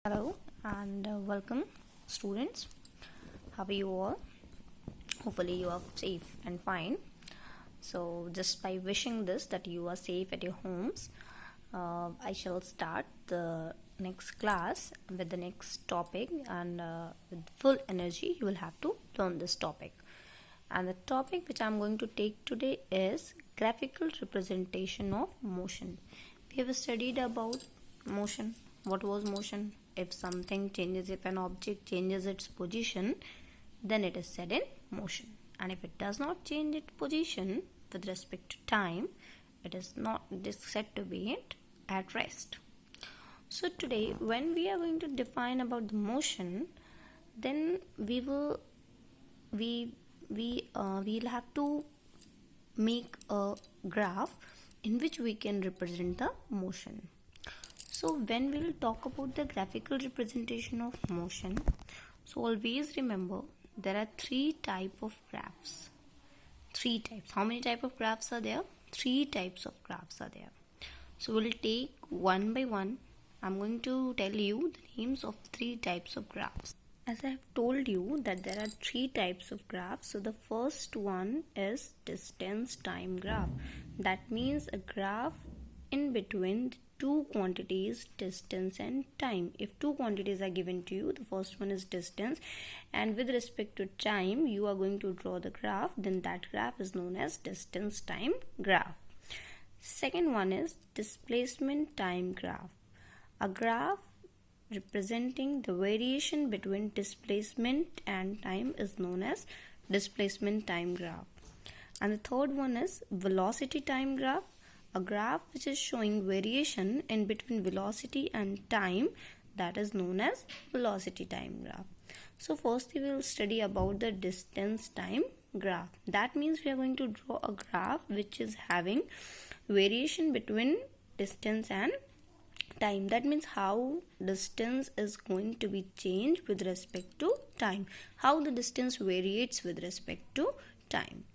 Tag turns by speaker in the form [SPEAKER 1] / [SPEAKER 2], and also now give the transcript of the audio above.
[SPEAKER 1] Hello and welcome, students. How are you all? Hopefully you are safe and fine. So just by wishing this that you are safe at your homes, I shall start the next class with the next topic, and with full energy you will have to learn this topic. And the topic which I am going to take today is graphical representation of motion. We have studied about motion. What was motion? If something changes, if an object changes its position, then it is said in motion. And if it does not change its position with respect to time, it is said to be at rest. So today, when we are going to define about the motion, then we'll have to make a graph in which we can represent the motion. So when we will talk about the graphical representation of motion, so always remember there are three types of graphs. Three types. How many types of graphs are there? Three types of graphs are there. So we'll take one by one. I'm going to tell you the names of three types of graphs. As I have told you that there are three types of graphs. So the first one is distance time graph. That means a graph in between two quantities, distance and time. If two quantities are given to you, the first one is distance, and with respect to time you are going to draw the graph, then that graph is known as distance time graph. Second one is displacement time graph. A graph representing the variation between displacement and time is known as displacement time graph. And the third one is velocity time graph. A graph which is showing variation in between velocity and time, that is known as velocity time graph. So firstly we will study about the distance time graph. That means we are going to draw a graph which is having variation between distance and time. That means how distance is going to be changed with respect to time, how the distance varies with respect to time.